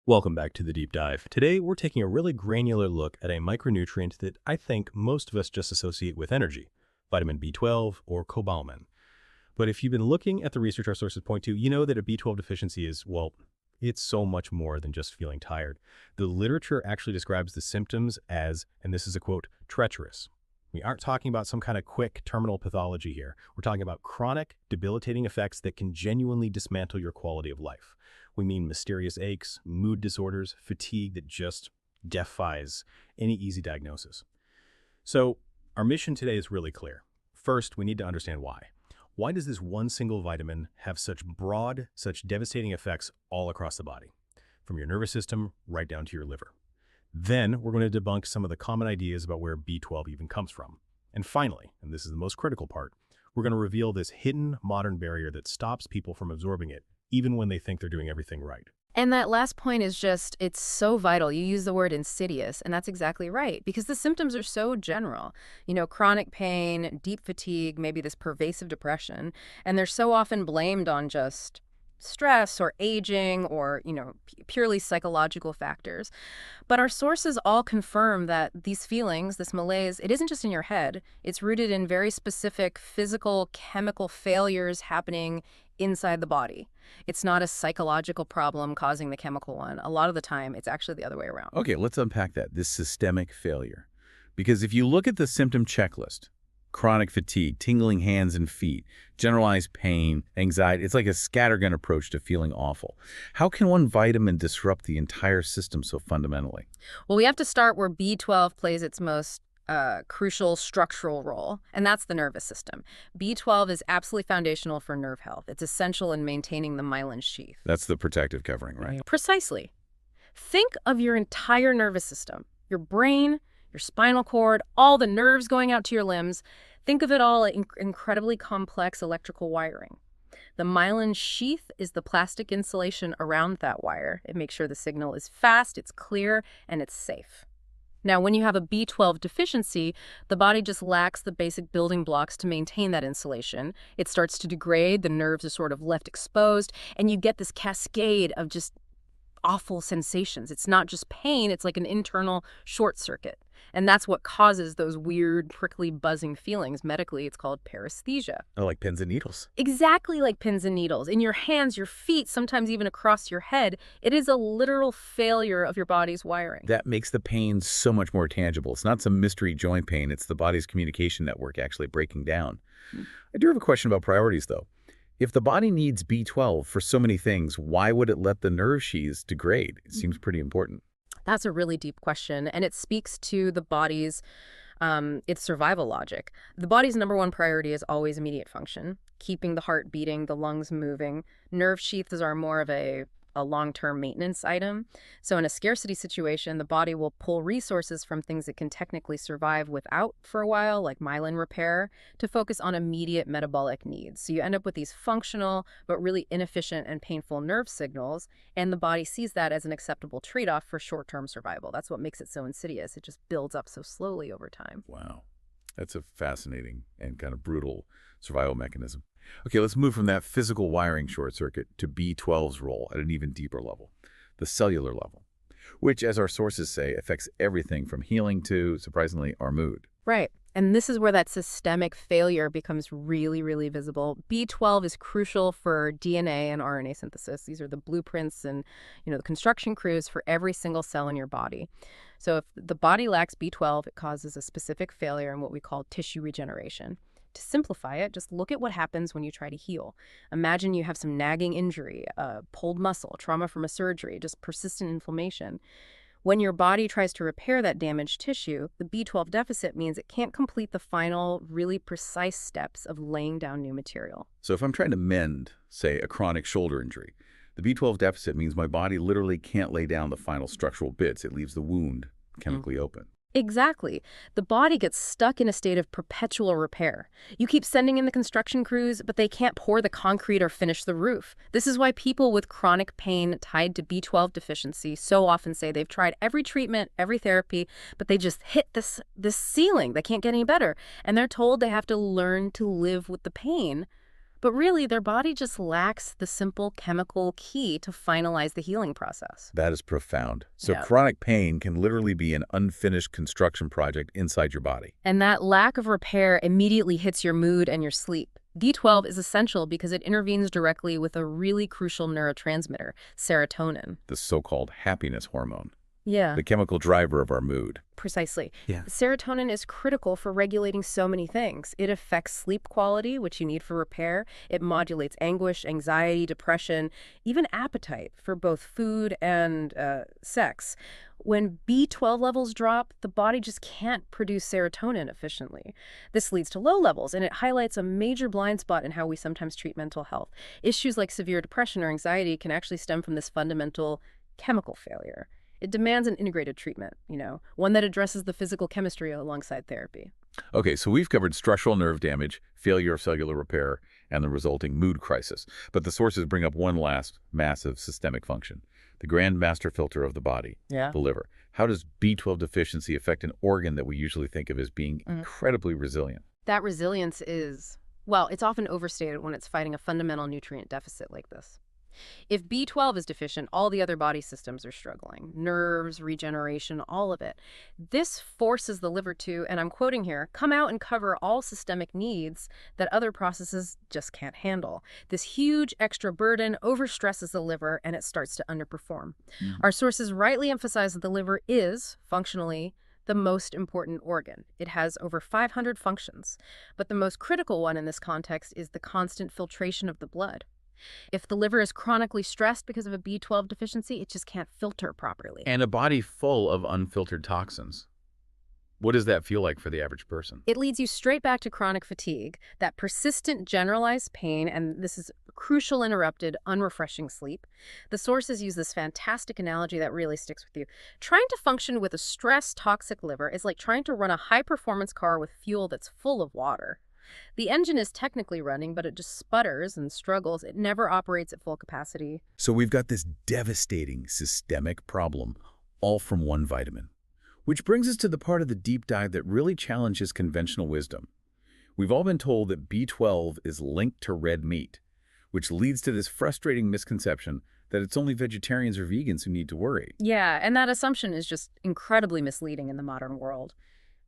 Welcome back to the deep dive. Today, we're taking a really granular look at a micronutrient that I think most of us just associate with energy, vitamin B12 or cobalamin. But if you've been looking at the research our sources point to, you know that a B12 deficiency is, well, it's so much more than just feeling tired. The literature actually describes the symptoms as, and this is a quote, treacherous. We aren't talking about some kind of quick terminal pathology here. We're talking about chronic, debilitating effects that can genuinely dismantle your quality of life. We mean mysterious aches, mood disorders, fatigue that just defies any easy diagnosis. So our mission today is really clear. First, we need to understand why. Why does this one single vitamin have such broad, such devastating effects all across the body, from your nervous system right down to your liver? Then we're going to debunk some of the common ideas about where B12 even comes from. And finally, and this is the most critical part, we're going to reveal this hidden modern barrier that stops people from absorbing it, even when they think they're doing everything right. And that last point is just, it's so vital. You use the word insidious, and that's exactly right, because the symptoms are so general. Chronic pain, deep fatigue, maybe this pervasive depression, and they're so often blamed on just stress or aging or, purely psychological factors. But our sources all confirm that these feelings, this malaise, it isn't just in your head. It's rooted in very specific physical, chemical failures happening inside the body. It's not a psychological problem causing the chemical one. A lot of the time, it's actually the other way around. Okay, let's unpack that, this systemic failure. Because if you look at the symptom checklist, chronic fatigue, tingling hands and feet, generalized pain, anxiety, it's like a scattergun approach to feeling awful. How can one vitamin disrupt the entire system so fundamentally? Well, we have to start where B12 plays its most crucial structural role, and that's the nervous system. B12 is absolutely foundational for nerve health. It's essential in maintaining the myelin sheath. That's the protective covering, right? Precisely. Think of your entire nervous system, your brain, your spinal cord, all the nerves going out to your limbs. Think of it all as incredibly complex electrical wiring. The myelin sheath is the plastic insulation around that wire. It makes sure the signal is fast, it's clear, and it's safe. Now, when you have a B12 deficiency, the body just lacks the basic building blocks to maintain that insulation. It starts to degrade, the nerves are sort of left exposed, and you get this cascade of just awful sensations. It's not just pain, it's like an internal short circuit. And that's what causes those weird, prickly, buzzing feelings. Medically, it's called paresthesia. Oh, like pins and needles. Exactly like pins and needles. In your hands, your feet, sometimes even across your head. It is a literal failure of your body's wiring. That makes the pain so much more tangible. It's not some mystery joint pain. It's the body's communication network actually breaking down. I do have a question about priorities, though. If the body needs B12 for so many things, why would it let the nerve sheaths degrade? It seems pretty important. That's a really deep question, and it speaks to the body's its survival logic. The body's number one priority is always immediate function, keeping the heart beating, the lungs moving. Nerve sheaths are more of a long-term maintenance item. So in a scarcity situation, the body will pull resources from things it can technically survive without for a while, like myelin repair, to focus on immediate metabolic needs. So you end up with these functional, but really inefficient and painful nerve signals, and the body sees that as an acceptable trade-off for short-term survival. That's what makes it so insidious. It just builds up so slowly over time. Wow. That's a fascinating and kind of brutal survival mechanism. Okay, let's move from that physical wiring short circuit to B12's role at an even deeper level, the cellular level, which, as our sources say, affects everything from healing to, surprisingly, our mood. Right. And this is where that systemic failure becomes really, really visible. B12 is crucial for DNA and RNA synthesis. These are the blueprints and, the construction crews for every single cell in your body. So if the body lacks B12, it causes a specific failure in what we call tissue regeneration. To simplify it, just look at what happens when you try to heal. Imagine you have some nagging injury, a pulled muscle, trauma from a surgery, just persistent inflammation. When your body tries to repair that damaged tissue, the B12 deficit means it can't complete the final, really precise steps of laying down new material. So if I'm trying to mend, say, a chronic shoulder injury, the B12 deficit means my body literally can't lay down the final structural bits. It leaves the wound chemically open. Exactly. The body gets stuck in a state of perpetual repair. You keep sending in the construction crews, but they can't pour the concrete or finish the roof. This is why people with chronic pain tied to B12 deficiency so often say they've tried every treatment, every therapy, but they just hit this ceiling. They can't get any better. And they're told they have to learn to live with the pain But really, their body just lacks the simple chemical key to finalize the healing process. That is profound. So Yeah. chronic pain can literally be an unfinished construction project inside your body. And that lack of repair immediately hits your mood and your sleep. B12 is essential because it intervenes directly with a really crucial neurotransmitter, serotonin. The so-called happiness hormone, Yeah. the chemical driver of our mood. Precisely. Yeah. Serotonin is critical for regulating so many things. It affects sleep quality, which you need for repair. It modulates anguish, anxiety, depression, even appetite for both food and sex. When B12 levels drop, the body just can't produce serotonin efficiently. This leads to low levels, and it highlights a major blind spot in how we sometimes treat mental health. Issues like severe depression or anxiety can actually stem from this fundamental chemical failure. It demands an integrated treatment, one that addresses the physical chemistry alongside therapy. Okay, so we've covered structural nerve damage, failure of cellular repair, and the resulting mood crisis. But the sources bring up one last massive systemic function, the grand master filter of the body, Yeah. the liver. How does B12 deficiency affect an organ that we usually think of as being incredibly resilient? That resilience is, well, it's often overstated when it's fighting a fundamental nutrient deficit like this. If B12 is deficient, all the other body systems are struggling. Nerves, regeneration, all of it. This forces the liver to, and I'm quoting here, come out and cover all systemic needs that other processes just can't handle. This huge extra burden overstresses the liver and it starts to underperform. Our sources rightly emphasize that the liver is, functionally, the most important organ. It has over 500 functions. But the most critical one in this context is the constant filtration of the blood. If the liver is chronically stressed because of a B12 deficiency, it just can't filter properly. And a body full of unfiltered toxins. What does that feel like for the average person? It leads you straight back to chronic fatigue, that persistent generalized pain, and this is crucial interrupted, unrefreshing sleep. The sources use this fantastic analogy that really sticks with you. Trying to function with a stressed, toxic liver is like trying to run a high-performance car with fuel that's full of water. The engine is technically running, but it just sputters and struggles. It never operates at full capacity. So we've got this devastating systemic problem, all from one vitamin. Which brings us to the part of the deep dive that really challenges conventional wisdom. We've all been told that B12 is linked to red meat, which leads to this frustrating misconception that it's only vegetarians or vegans who need to worry. Yeah, and that assumption is just incredibly misleading in the modern world.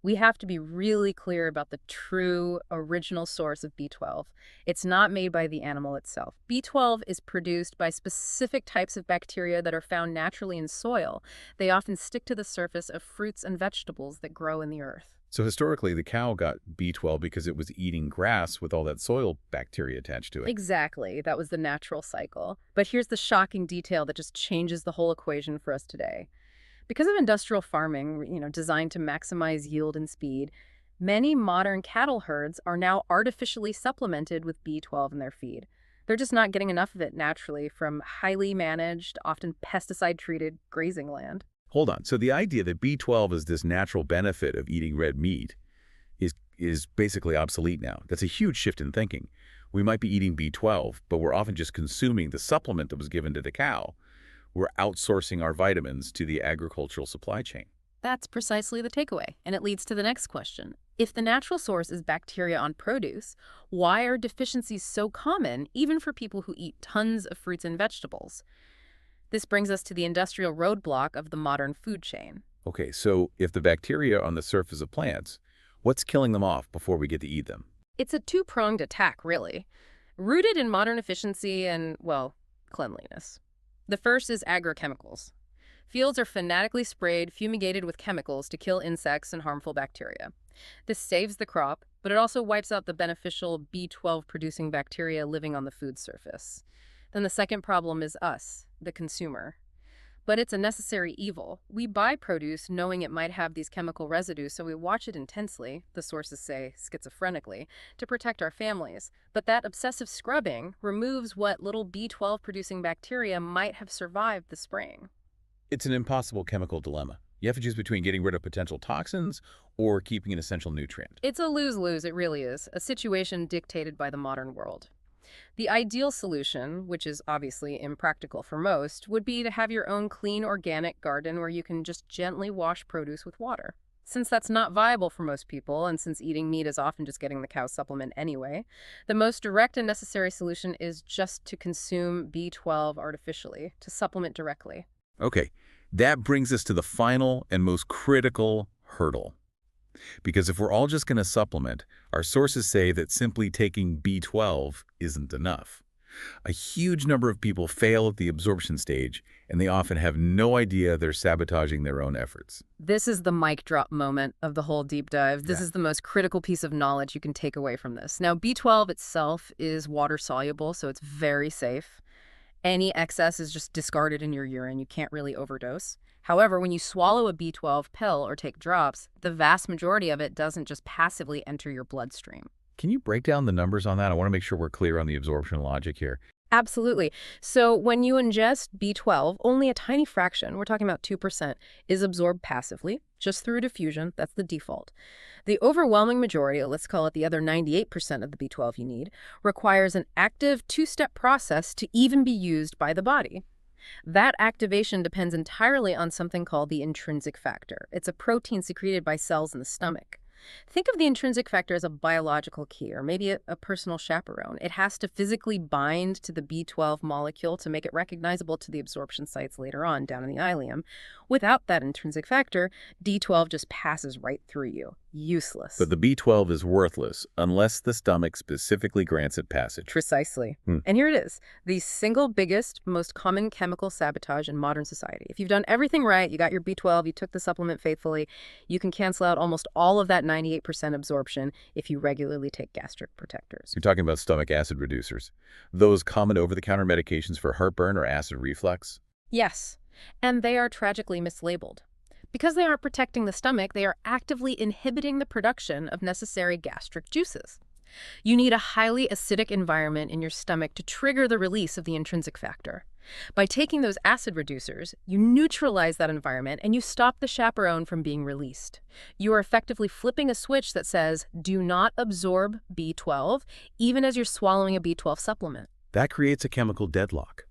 We have to be really clear about the true original source of B12. It's not made by the animal itself. B12 is produced by specific types of bacteria that are found naturally in soil. They often stick to the surface of fruits and vegetables that grow in the earth. So historically, the cow got B12 because it was eating grass with all that soil bacteria attached to it. Exactly. That was the natural cycle. But here's the shocking detail that just changes the whole equation for us today. Because of industrial farming, designed to maximize yield and speed, many modern cattle herds are now artificially supplemented with B12 in their feed. They're just not getting enough of it naturally from highly managed, often pesticide-treated grazing land. Hold on. So the idea that B12 is this natural benefit of eating red meat is basically obsolete now. That's a huge shift in thinking. We might be eating B12, but we're often just consuming the supplement that was given to the cow. We're outsourcing our vitamins to the agricultural supply chain. That's precisely the takeaway, and it leads to the next question. If the natural source is bacteria on produce, why are deficiencies so common even for people who eat tons of fruits and vegetables? This brings us to the industrial roadblock of the modern food chain. Okay, so if the bacteria are on the surface of plants, what's killing them off before we get to eat them? It's a two-pronged attack, really, rooted in modern efficiency and, well, cleanliness. The first is agrochemicals. Fields are fanatically sprayed, fumigated with chemicals to kill insects and harmful bacteria. This saves the crop, but it also wipes out the beneficial B12-producing bacteria living on the food surface. Then the second problem is us, the consumer. But it's a necessary evil. We buy produce knowing it might have these chemical residues, so we watch it intensely, the sources say schizophrenically, to protect our families. But that obsessive scrubbing removes what little B12-producing bacteria might have survived the spraying. It's an impossible chemical dilemma. You have to choose between getting rid of potential toxins or keeping an essential nutrient. It's a lose-lose, it really is, a situation dictated by the modern world. The ideal solution, which is obviously impractical for most, would be to have your own clean organic garden where you can just gently wash produce with water. Since that's not viable for most people, and since eating meat is often just getting the cow supplement anyway, the most direct and necessary solution is just to consume B12 artificially, to supplement directly. Okay, that brings us to the final and most critical hurdle. Because if we're all just going to supplement, our sources say that simply taking B12 isn't enough. A huge number of people fail at the absorption stage, and they often have no idea they're sabotaging their own efforts. This is the mic drop moment of the whole deep dive. This is the most critical piece of knowledge you can take away from this. Now, B12 itself is water-soluble, so it's very safe. Any excess is just discarded in your urine. You can't really overdose. However, when you swallow a B12 pill or take drops, the vast majority of it doesn't just passively enter your bloodstream. Can you break down the numbers on that? I want to make sure we're clear on the absorption logic here. Absolutely. So when you ingest B12, only a tiny fraction, we're talking about 2%, is absorbed passively, just through diffusion. That's the default. The overwhelming majority, let's call it the other 98% of the B12 you need, requires an active two-step process to even be used by the body. That activation depends entirely on something called the intrinsic factor. It's a protein secreted by cells in the stomach. Think of the intrinsic factor as a biological key, or maybe a personal chaperone. It has to physically bind to the B12 molecule to make it recognizable to the absorption sites later on down in the ileum. Without that intrinsic factor, B12 just passes right through you. Useless. But the B12 is worthless unless the stomach specifically grants it passage. Precisely. And here it is, the single biggest, most common chemical sabotage in modern society. If you've done everything right, you got your B12, you took the supplement faithfully, you can cancel out almost all of that 98% absorption if you regularly take gastric protectors. You're talking about stomach acid reducers, those common over-the-counter medications for heartburn or acid reflux? Yes, and they are tragically mislabeled. Because they aren't protecting the stomach, they are actively inhibiting the production of necessary gastric juices. You need a highly acidic environment in your stomach to trigger the release of the intrinsic factor. By taking those acid reducers, you neutralize that environment and you stop the chaperone from being released. You are effectively flipping a switch that says, do not absorb B12, even as you're swallowing a B12 supplement. That creates a chemical deadlock.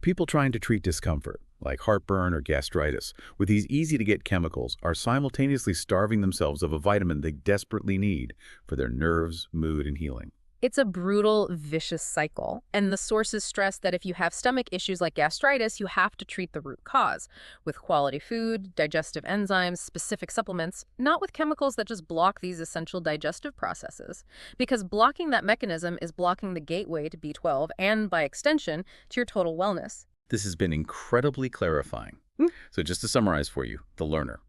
People trying to treat discomfort, like heartburn or gastritis, with these easy-to-get chemicals are simultaneously starving themselves of a vitamin they desperately need for their nerves, mood, and healing. It's a brutal, vicious cycle, and the sources stress that if you have stomach issues like gastritis, you have to treat the root cause with quality food, digestive enzymes, specific supplements, not with chemicals that just block these essential digestive processes. Because blocking that mechanism is blocking the gateway to B12 and, by extension, to your total wellness. This has been incredibly clarifying. So just to summarize for you, the learner.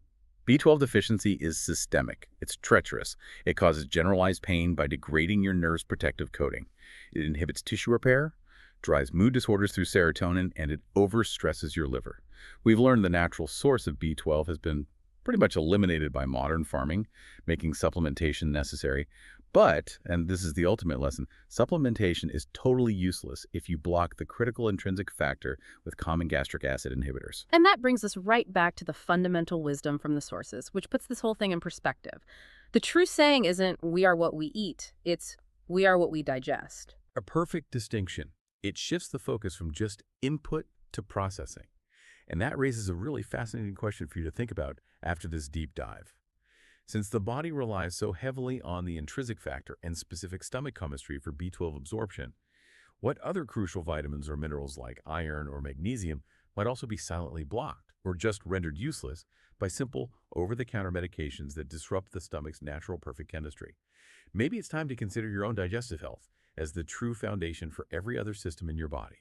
B12 deficiency is systemic. It's treacherous. It causes generalized pain by degrading your nerve's protective coating. It inhibits tissue repair, drives mood disorders through serotonin, and it overstresses your liver. We've learned the natural source of B12 has been pretty much eliminated by modern farming, making supplementation necessary. But, and this is the ultimate lesson, supplementation is totally useless if you block the critical intrinsic factor with common gastric acid inhibitors. And that brings us right back to the fundamental wisdom from the sources, which puts this whole thing in perspective. The true saying isn't, we are what we eat. It's, we are what we digest. A perfect distinction. It shifts the focus from just input to processing. And that raises a really fascinating question for you to think about after this deep dive. Since the body relies so heavily on the intrinsic factor and specific stomach chemistry for B12 absorption, what other crucial vitamins or minerals like iron or magnesium might also be silently blocked or just rendered useless by simple over-the-counter medications that disrupt the stomach's natural perfect chemistry? Maybe it's time to consider your own digestive health as the true foundation for every other system in your body.